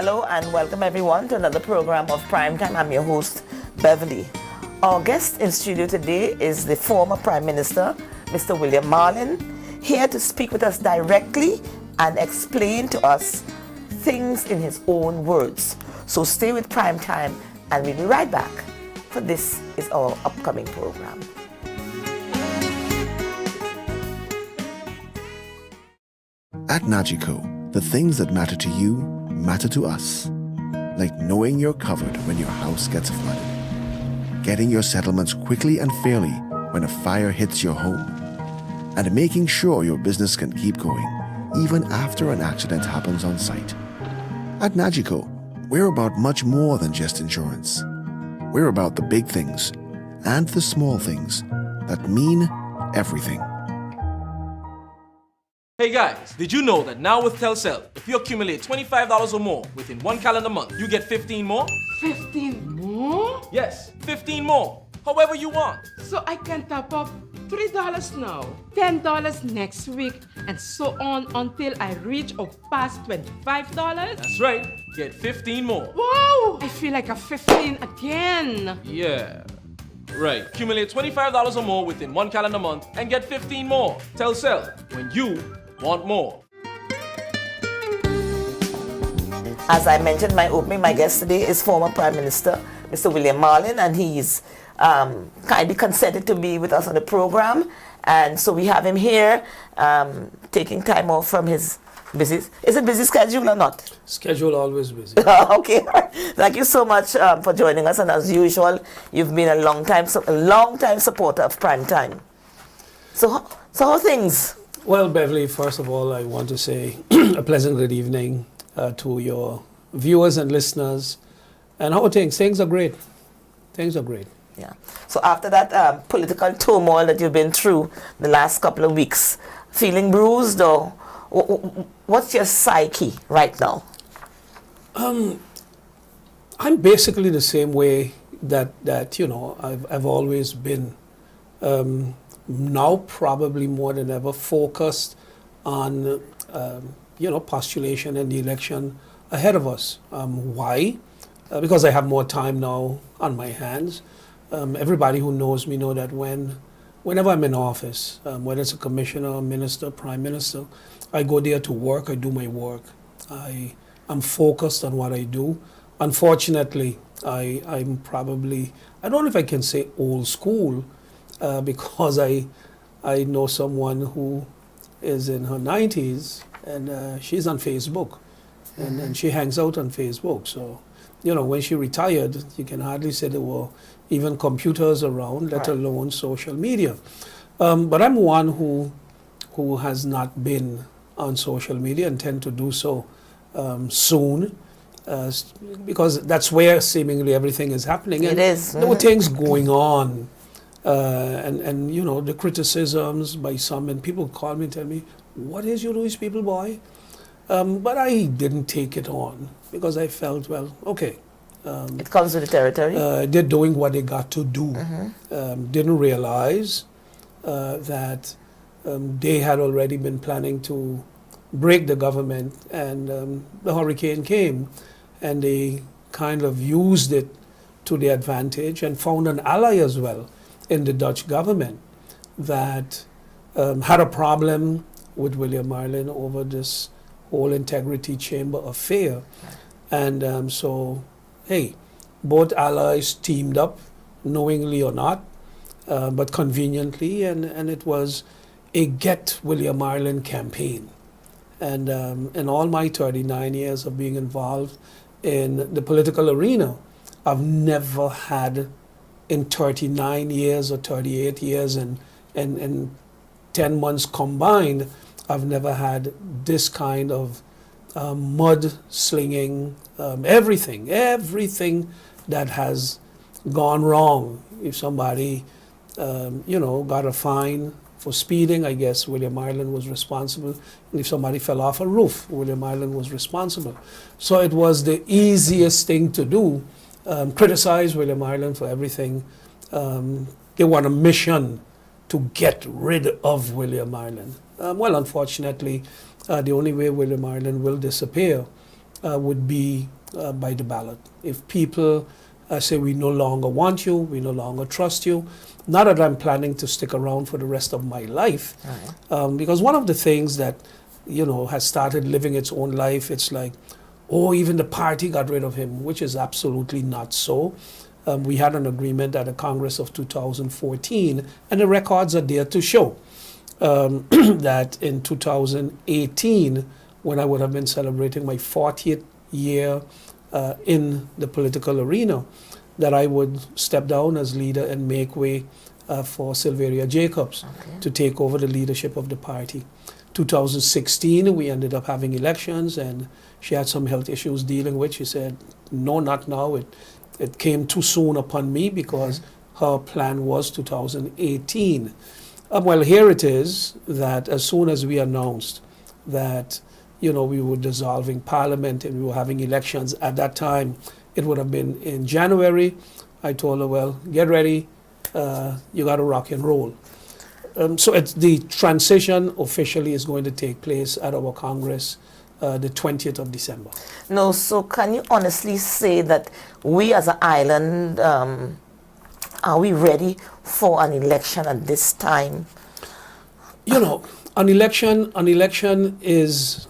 Hello and welcome everyone to another program of Primetime. I'm your host, Beverly. Our guest in studio today is the former Prime Minister, Mr. William Marlin, here to speak with us directly and explain to us things in his own words. So stay with Primetime and we'll be right back, for this is our upcoming program. At Nagico, the things that matter to you matter to us. Like knowing you're covered when your house gets flooded, getting your settlements quickly and fairly when a fire hits your home, and making sure your business can keep going even after an accident happens on site. At Nagico, we're about much more than just insurance. We're about the big things and the small things that mean everything. Hey guys, did you know that now with Telcel, if you accumulate $25 or more within one calendar month, you get 15 more? 15 more? Yes, 15 more. However you want. So I can top up $3 now, $10 next week, and so on until I reach or pass $25? That's right. Get 15 more. Wow! I feel like a 15 again. Yeah. Right. Accumulate $25 or more within one calendar month and get 15 more. Telcel, when you want more. As I mentioned in my opening, my guest today is former Prime Minister, Mr. William Marlin, and he's kindly consented to be with us on the program. And so we have him here taking time off from his busy, is it busy schedule or not? Schedule always busy. Okay, thank you so much for joining us. And as usual, you've been a long time supporter of Primetime. So how are things? Well, Beverly, first of all, I want to say a pleasant good evening to your viewers and listeners. And how are things? Things are great. Things are great. Yeah. So after that political turmoil that you've been through the last couple of weeks, feeling bruised, or what's your psyche right now? I'm basically the same way that you know I've always been. Now probably more than ever focused on postulation and the election ahead of us. Why? Because I have more time now on my hands. Everybody who knows me know that whenever I'm in office, whether it's a commissioner, minister, prime minister, I go there to work. I do my work. I'm focused on what I do. Unfortunately, I'm probably, I don't know if I can say old school, because I know someone who is in her 90s and she's on Facebook and she hangs out on Facebook. So, when she retired, you can hardly say there were even computers around, let alone social media. But I'm one who has not been on social media and tend to do so soon. Because that's where seemingly everything is happening. And it is. There were things going on. And the criticisms by some, and people call me and tell me, what is you Louis people, boy? But I didn't take it on because I felt, well, okay. It comes with the territory. They're doing what they got to do. Didn't realize that they had already been planning to break the government, and the hurricane came, and they kind of used it to their advantage and found an ally as well in the Dutch government that had a problem with William Marlin over this whole integrity chamber affair. And so, hey, both allies teamed up, knowingly or not, but conveniently, and it was a Get William Marlin campaign. And in all my 39 years of being involved in the political arena, I've never had, in 39 years or 38 years and 10 months combined, I've never had this kind of mud slinging, everything that has gone wrong. If somebody, got a fine for speeding, I guess William Marlin was responsible. And if somebody fell off a roof, William Marlin was responsible. So it was the easiest thing to do, criticize William Marlin for everything. They want a mission to get rid of William Marlin. Well, unfortunately, the only way William Marlin will disappear would be by the ballot. If people say we no longer want you, we no longer trust you, not that I'm planning to stick around for the rest of my life, because one of the things that has started living its own life, it's like, oh, even the party got rid of him, which is absolutely not so. We had an agreement at the Congress of 2014, and the records are there to show that in 2018, when I would have been celebrating my 40th year in the political arena, that I would step down as leader and make way for Sylveria Jacobs to take over the leadership of the party. 2016, we ended up having elections, and she had some health issues dealing with. She said, no, not now. It came too soon upon me because her plan was 2018. Well, here it is that as soon as we announced that, we were dissolving Parliament and we were having elections at that time, it would have been in January. I told her, well, get ready. You got to rock and roll. So the transition officially is going to take place at our Congress the 20th of December. No, so can you honestly say that we as an island, are we ready for an election at this time? An election is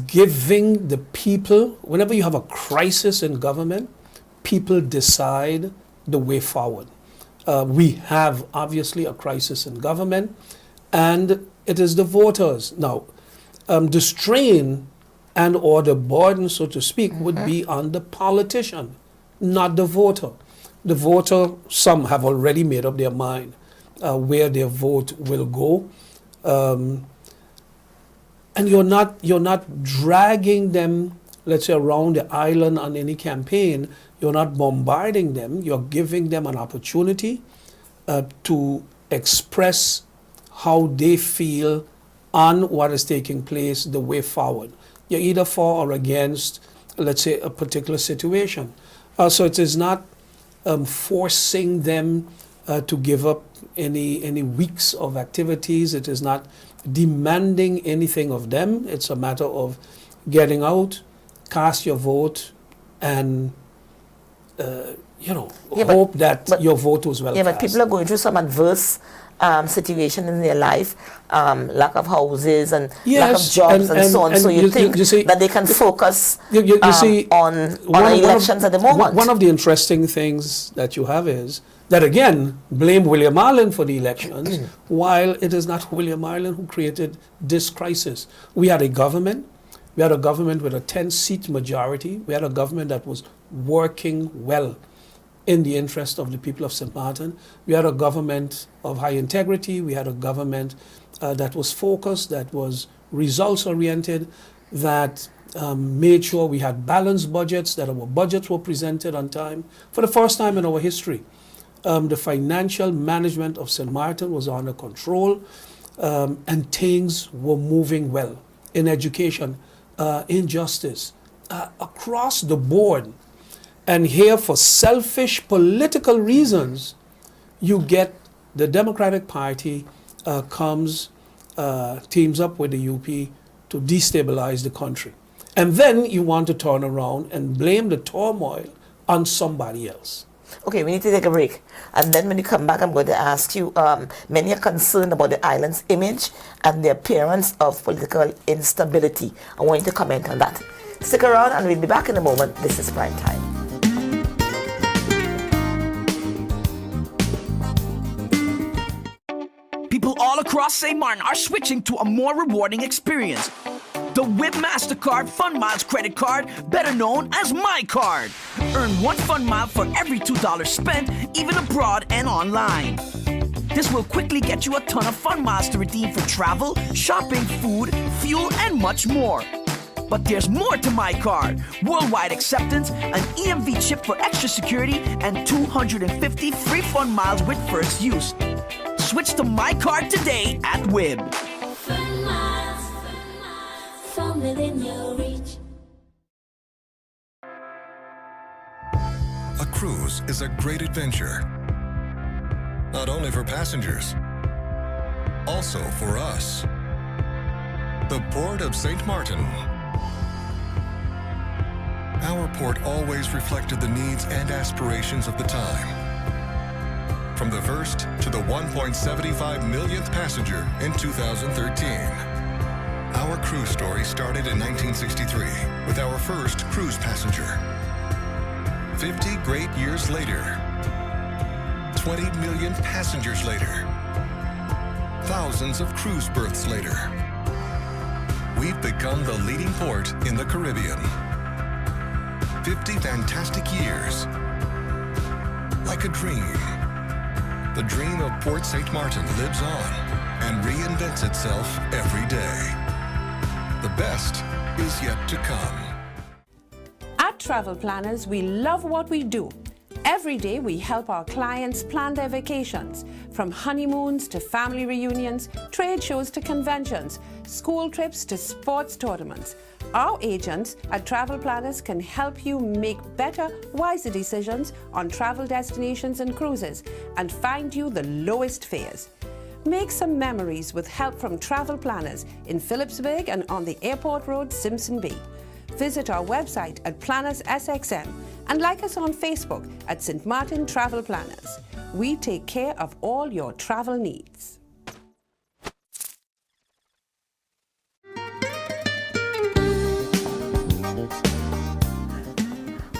giving the people, whenever you have a crisis in government, people decide the way forward. We have obviously a crisis in government, and it is the voters. Now, the strain and or the burden, so to speak, would be on the politician, not the voter. The voter, some have already made up their mind where their vote will go. And you're not dragging them, let's say, around the island on any campaign. You're not bombarding them. You're giving them an opportunity to express how they feel on what is taking place, the way forward. You're either for or against, let's say, a particular situation. So it is not forcing them to give up any weeks of activities. It is not demanding anything of them. It's a matter of getting out, cast your vote, and hope that your vote was well cast. But people are going through some adverse situation in their life, lack of houses and lack of jobs and so on. So you think that they can focus on elections at the moment? One of the interesting things that you have is that, again, blame William Marlin for the elections, while it is not William Marlin who created this crisis. We had a government. We had a government with a 10-seat majority. We had a government that was working well in the interest of the people of St. Martin. We had a government of high integrity. We had a government that was focused, that was results-oriented, that made sure we had balanced budgets, that our budgets were presented on time. For the first time in our history, the financial management of St. Martin was under control, and things were moving well in education, in justice, across the board. And here, for selfish political reasons, you get the Democratic Party teams up with the UP to destabilize the country. And then you want to turn around and blame the turmoil on somebody else. Okay, we need to take a break. And then when you come back, I'm going to ask you, many are concerned about the island's image and the appearance of political instability. I want you to comment on that. Stick around and we'll be back in a moment. This is Prime Time. People all across St. Martin are switching to a more rewarding experience. The WIB MasterCard Fun Miles credit card, better known as My Card. Earn 1 fun mile for every $2 spent, even abroad and online. This will quickly get you a ton of fun miles to redeem for travel, shopping, food, fuel, and much more. But there's more to My Card. Worldwide acceptance, an EMV chip for extra security, and 250 free fun miles with first use. Switch to My Card today at WIB. Fun miles from within your reach. A cruise is a great adventure, not only for passengers, also for us. The Port of St. Martin. our port always reflected the needs and aspirations of the time. From the first to the 1.75 millionth passenger in 2013. Our cruise story started in 1963 with our first cruise passenger. 50 great years later, 20 million passengers later, thousands of cruise berths later, we've become the leading port in the Caribbean. 50 fantastic years. Like a dream. The dream of Port St. Martin lives on and reinvents itself every day. The best is yet to come. At Travel Planners, we love what we do. Every day we help our clients plan their vacations, from honeymoons to family reunions, trade shows to conventions, school trips to sports tournaments. Our agents at Travel Planners can help you make better, wiser decisions on travel destinations and cruises and find you the lowest fares. Make some memories with help from Travel Planners in Phillipsburg and on the Airport Road, Simpson Bay. Visit our website at Planners SXM and like us on Facebook at St. Martin Travel Planners. We take care of all your travel needs.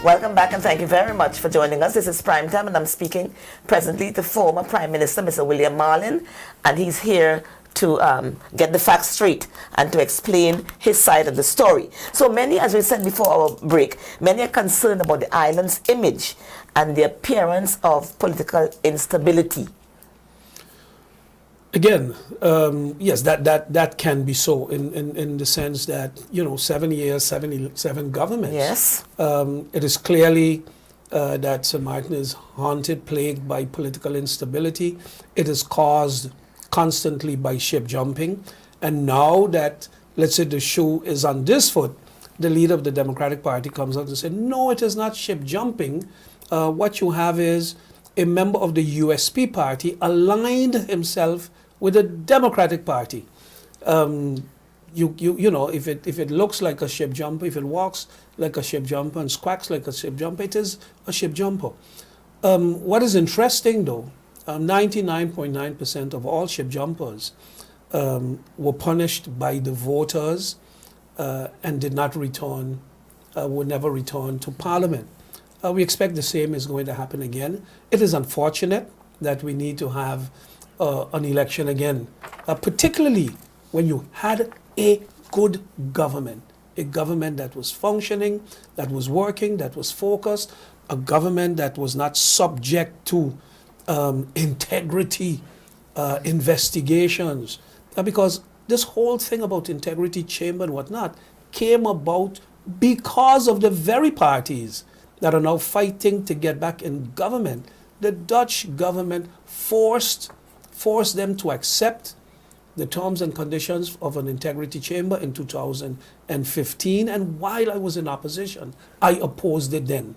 Welcome back and thank you very much for joining us. This is Prime Time and I'm speaking presently to former Prime Minister Mr. William Marlin, and he's here to get the facts straight and to explain his side of the story. So many, as we said before our break, many are concerned about the island's image and the appearance of political instability. Again, yes, that can be so in the sense that, 7 years, 77 governments. Yes. It is clearly that St. Martin is haunted, plagued by political instability. It is caused constantly by ship jumping. And now that, let's say, the shoe is on this foot, the leader of the Democratic Party comes out and says, no, it is not ship jumping. What you have is a member of the USP party aligned himself with the Democratic Party. If it looks like a ship jumper, if it walks like a ship jumper and squawks like a ship jumper, it is a ship jumper. What is interesting though, 99.9% of all ship jumpers were punished by the voters and did not return, would never return to Parliament. We expect the same is going to happen again. It is unfortunate that we need to have an election again, particularly when you had a good government, a government that was functioning, that was working, that was focused, a government that was not subject to integrity investigations. Because this whole thing about integrity chamber and whatnot came about because of the very parties that are now fighting to get back in government. The Dutch government forced them to accept the terms and conditions of an integrity chamber in 2015. And while I was in opposition, I opposed it then.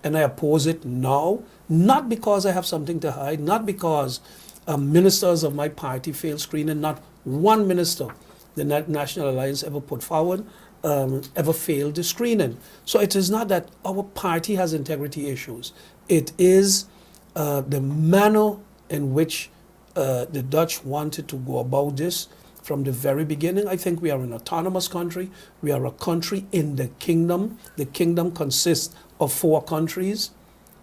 And I oppose it now, not because I have something to hide, not because ministers of my party failed screening. Not one minister the National Alliance ever put forward ever failed the screening. So it is not that our party has integrity issues. It is the manner in which the Dutch wanted to go about this from the very beginning. I think we are an autonomous country. We are a country in the kingdom. The kingdom consists of four countries.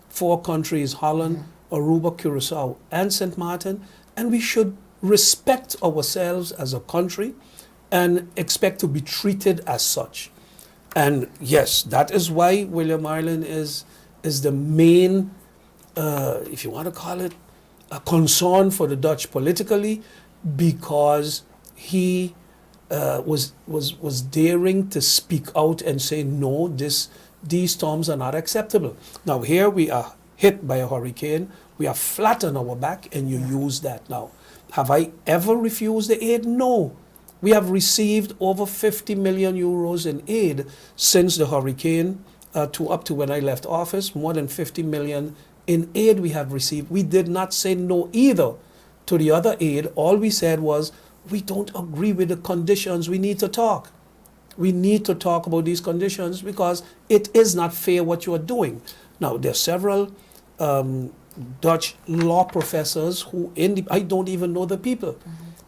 Four countries, Holland, Aruba, Curacao, and St. Martin. And we should respect ourselves as a country and expect to be treated as such. And yes, that is why William Marlin is the main, if you want to call it, a concern for the Dutch politically, because he was daring to speak out and say, no, these terms are not acceptable. Now here we are hit by a hurricane, we are flat on our back, and you use that now. Have I ever refused the aid? No. We have received over 50 million euros in aid since the hurricane up to when I left office. More than 50 million in aid we have received. We did not say no either to the other aid. All we said was, we don't agree with the conditions. We need to talk. we need to talk about these conditions because it is not fair what you are doing. Now, there are several Dutch law professors who, I don't even know the people,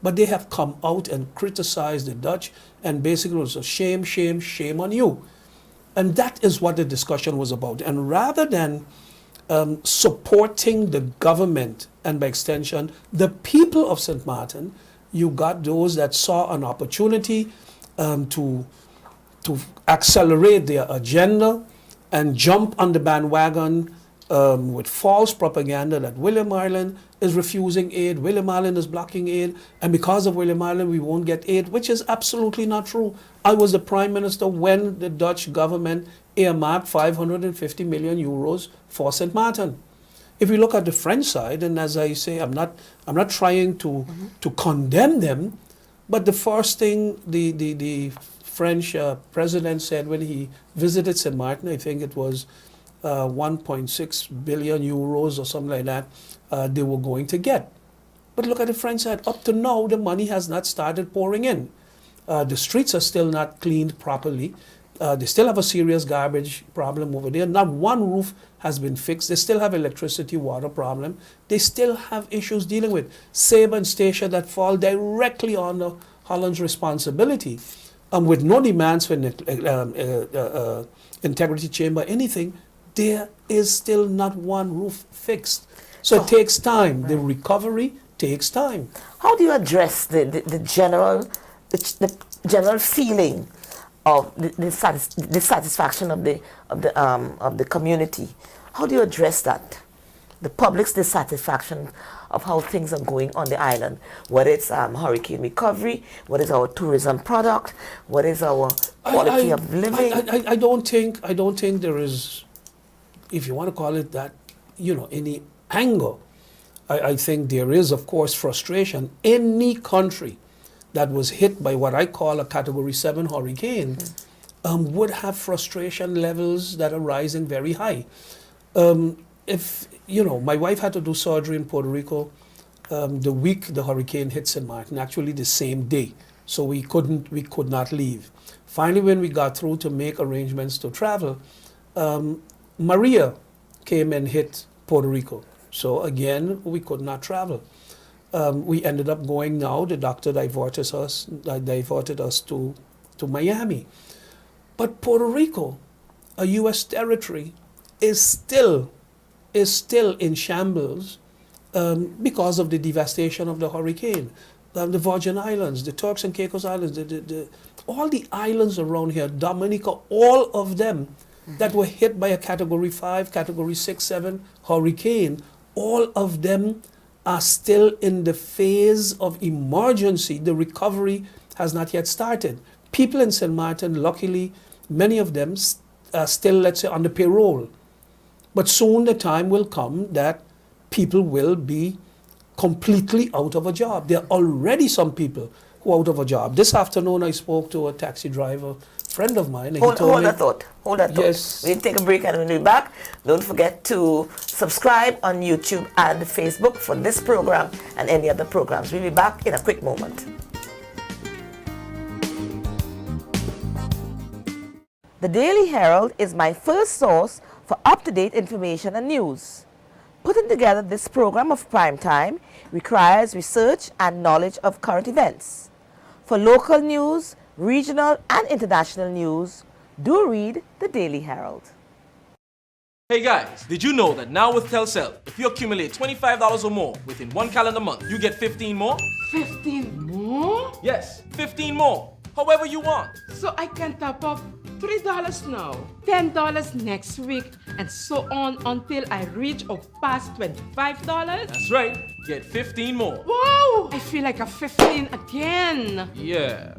but they have come out and criticized the Dutch, and basically it was a shame, shame, shame on you. And that is what the discussion was about. And rather than supporting the government and by extension the people of St. Martin, you got those that saw an opportunity to accelerate their agenda and jump on the bandwagon with false propaganda that William Marlin is refusing aid, William Marlin is blocking aid, and because of William Marlin we won't get aid, which is absolutely not true. I was the Prime Minister when the Dutch government earmarked 550 million euros for St. Martin. If we look at the French side, and as I say, I'm not trying to condemn them, but the first thing the French president said when he visited St. Martin, I think it was 1.6 billion euros or something like that, they were going to get. But look at the French side. Up to now, the money has not started pouring in. The streets are still not cleaned properly. They still have a serious garbage problem over there. Not one roof has been fixed. They still have electricity, water problem. They still have issues dealing with. Sabre and Statia that fall directly on Holland's responsibility. With no demands for integrity chamber, anything, there is still not one roof fixed. So it takes time. Right. The recovery takes time. How do you address the general feeling of the dissatisfaction of the community? How do you address that? The public's dissatisfaction of how things are going on the island, whether it's hurricane recovery, what is our tourism product, what is our quality of living. I don't think there is, if you want to call it that, any anger. I think there is, of course, frustration. Any country that was hit by what I call a Category 7 hurricane would have frustration levels that are rising very high. My wife had to do surgery in Puerto Rico the week the hurricane hit St. Martin, actually the same day. So we could not leave. Finally, when we got through to make arrangements to travel, Maria came and hit Puerto Rico. So again, we could not travel. We ended up going now, the doctor diverted us to Miami. But Puerto Rico, a U.S. territory, is still in shambles because of the devastation of the hurricane. The Virgin Islands, the Turks and Caicos Islands, all the islands around here, Dominica, all of them that were hit by a Category 5, Category 6, 7 hurricane, all of them are still in the phase of emergency. The recovery has not yet started. People in St. Martin, luckily, many of them are still, let's say, on the payroll. But soon the time will come that people will be completely out of a job. There are already some people who are out of a job. This afternoon I spoke to a taxi driver, friend of mine. And hold that thought. Yes. We'll take a break and when we're back, don't forget to subscribe on YouTube and Facebook for this program and any other programs. We'll be back in a quick moment. The Daily Herald is my first source for up-to-date information and news. Putting together this program of prime time requires research and knowledge of current events. For local news, regional and international news, do read the Daily Herald. Hey guys, did you know that now with Telcel, if you accumulate $25 or more within one calendar month, you get 15 more? 15 more? Yes, 15 more. However you want. So I can top up $3 now, $10 next week, and so on until I reach or pass $25? That's right. Get 15 more. Wow! I feel like a 15 again. Yeah.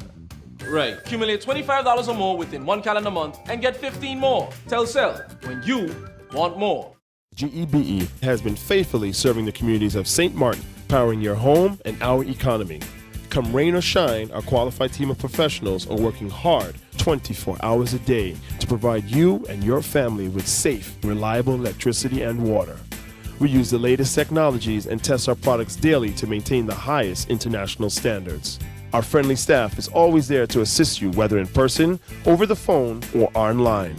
Right. Accumulate $25 or more within one calendar month and get 15 more. Telcel, when you want more. GEBE has been faithfully serving the communities of St. Martin, powering your home and our economy. Come rain or shine, our qualified team of professionals are working hard 24 hours a day to provide you and your family with safe, reliable electricity and water. We use the latest technologies and test our products daily to maintain the highest international standards. Our friendly staff is always there to assist you, whether in person, over the phone, or online.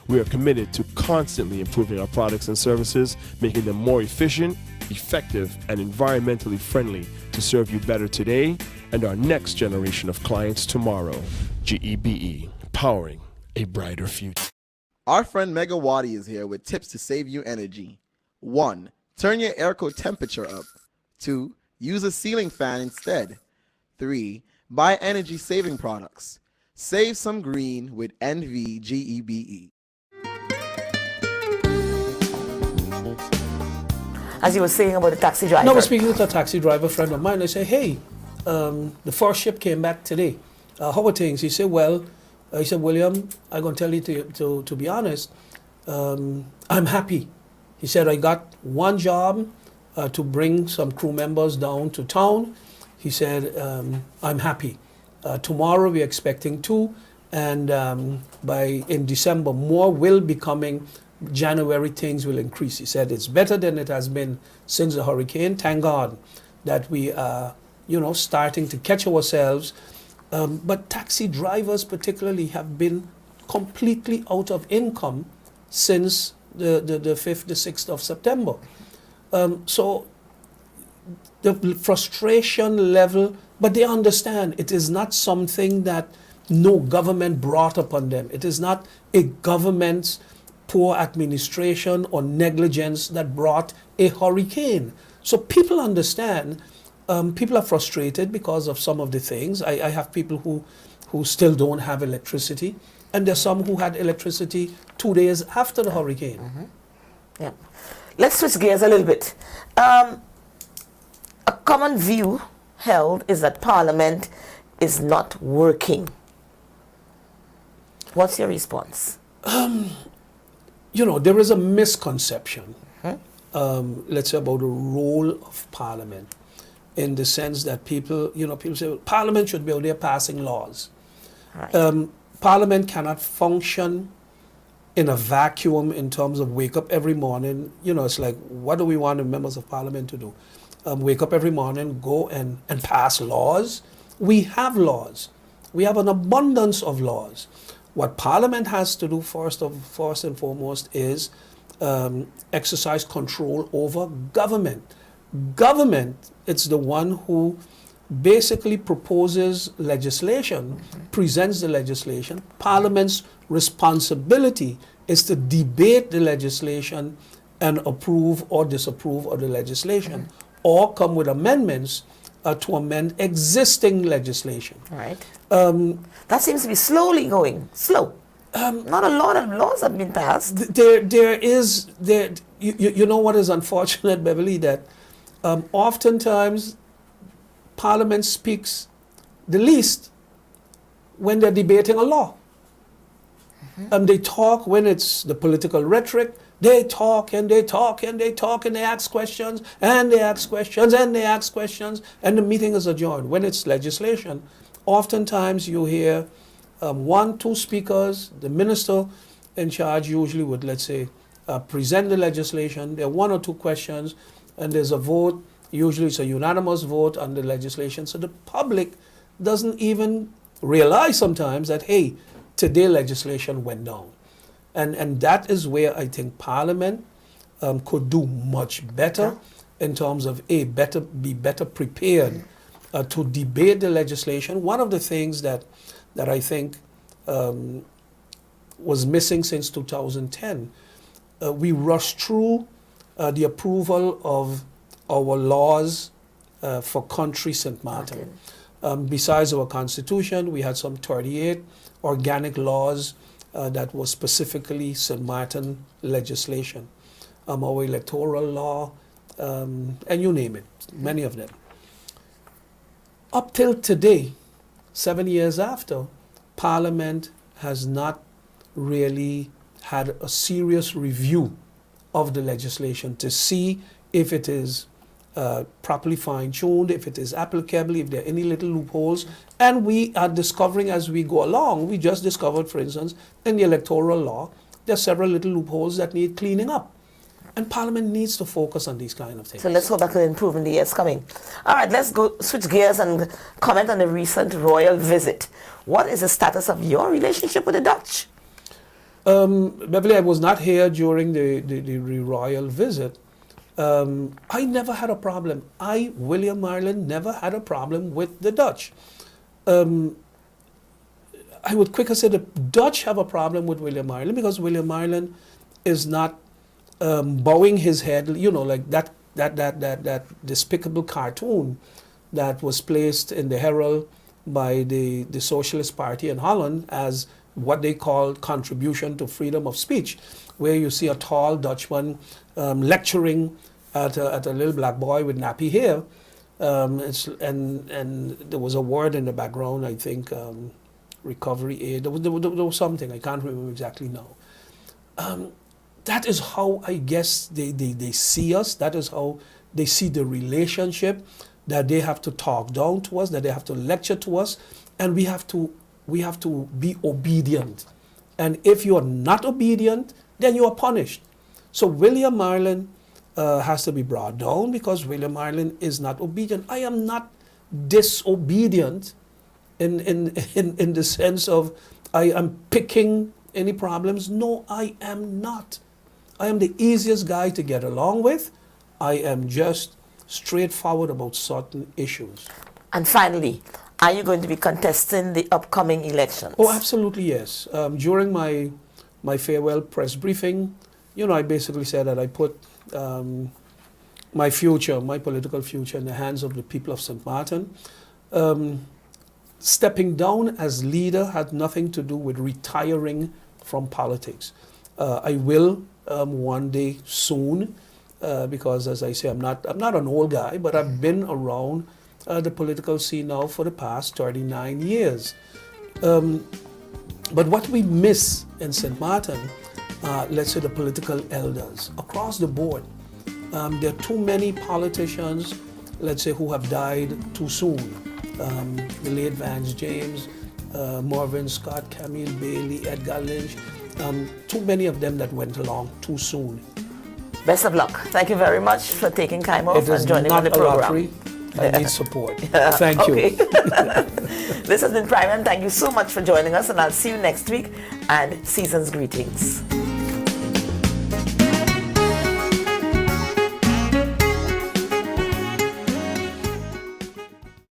We are committed to constantly improving our products and services, making them more efficient, effective, and environmentally friendly to serve you better today and our next generation of clients tomorrow. GEBE, powering a brighter future. Our friend Megawati is here with tips to save you energy. 1. Turn your airco temperature up. 2. Use a ceiling fan instead. 3. Buy energy-saving products. Save some green with NVGEBE. As you were saying about the taxi driver. No, I was speaking with a taxi driver friend of mine. I said, hey, the first ship came back today. How are things? He said, well, William, I'm going to tell you to be honest, I'm happy. He said, I got one job to bring some crew members down to town. He said, I'm happy. Tomorrow we're expecting 2, and in December more will be coming. January things will increase. He said it's better than it has been since the hurricane. Thank God that we are, starting to catch ourselves. But taxi drivers particularly have been completely out of income since the 5th, the 6th of September. So the frustration level, but they understand it is not something that no government brought upon them. It is not a government's poor administration or negligence that brought a hurricane. So people understand. People are frustrated because of some of the things. I have people who still don't have electricity, and there's some who had electricity 2 days after the hurricane. Mm-hmm. Yeah. Let's switch gears a little bit. A common view held is that Parliament is not working. What's your response? There is a misconception, let's say, about the role of Parliament, in the sense that people say, well, Parliament should be out there passing laws. Right. Parliament cannot function in a vacuum in terms of wake up every morning. It's like, what do we want the members of Parliament to do? Wake up every morning, go and pass laws. We have laws. We have an abundance of laws. What Parliament has to do first and foremost is exercise control over government. Government, it's the one who basically proposes legislation, presents the legislation. Parliament's responsibility is to debate the legislation and approve or disapprove of the legislation, or come with amendments to amend existing legislation. Right. That seems to be slowly going. Slow. Not a lot of laws have been passed. You know what is unfortunate, Beverly, that oftentimes Parliament speaks the least when they're debating a law. They talk when it's the political rhetoric. They talk and they talk and they talk and they ask questions and they ask questions and they ask questions, and the meeting is adjourned. When it's legislation, oftentimes you hear 1, 2 speakers. The minister in charge usually would, let's say, present the legislation. There are 1 or 2 questions, and there's a vote. Usually it's a unanimous vote on the legislation. So the public doesn't even realize sometimes that, hey, today legislation went down. And that is where I think Parliament could do much better in terms of be better prepared to debate the legislation. One of the things that I think was missing since 2010, we rushed through the approval of our laws for country St. Martin. Besides our constitution, we had some 38 organic laws that was specifically St. Martin legislation, our electoral law, and you name it, many of them. Up till today, 7 years after, Parliament has not really had a serious review of the legislation to see if it is properly fine-tuned, if it is applicable, if there are any little loopholes. And we are discovering as we go along. We just discovered, for instance, in the electoral law, there are several little loopholes that need cleaning up. And Parliament needs to focus on these kind of things. So let's go back to improving the years coming. All right, let's go switch gears and comment on the recent royal visit. What is the status of your relationship with the Dutch? Beverly, I was not here during the royal visit. I never had a problem. William Marlin, never had a problem with the Dutch. I would quicker say the Dutch have a problem with William Marlin because William Marlin is not bowing his head, you know, like that despicable cartoon that was placed in the Herald by the Socialist Party in Holland as what they call contribution to freedom of speech, where you see a tall Dutchman lecturing at a little black boy with nappy hair, and there was a word in the background, I think, recovery aid. There was something, I can't remember exactly now. That is how I guess they see us. That is how they see the relationship, that they have to talk down to us, that they have to lecture to us, and we have to be obedient. And if you are not obedient, then you are punished. So William Marlin has to be brought down because William Marlin is not obedient. I am not disobedient in the sense of I am picking any problems. No, I am not. I am the easiest guy to get along with. I am just straightforward about certain issues. And finally, are you going to be contesting the upcoming elections? Oh, absolutely, yes. During my farewell press briefing, you know, I basically said that I put my future, my political future, in the hands of the people of St. Martin. Stepping down as leader had nothing to do with retiring from politics. I will one day soon, because as I say, I'm not an old guy, but I've been around the political scene now for the past 39 years. But what we miss in St. Martin, let's say the political elders across the board, there are too many politicians, let's say, who have died too soon. The late Vance James, Marvin Scott, Camille Bailey, Edgar Lynch, too many of them that went along too soon. Best of luck. Thank you very much for taking time off and joining on the program. Lottery. I need support. Thank you. This has been Prime, and thank you so much for joining us, and I'll see you next week, and season's greetings.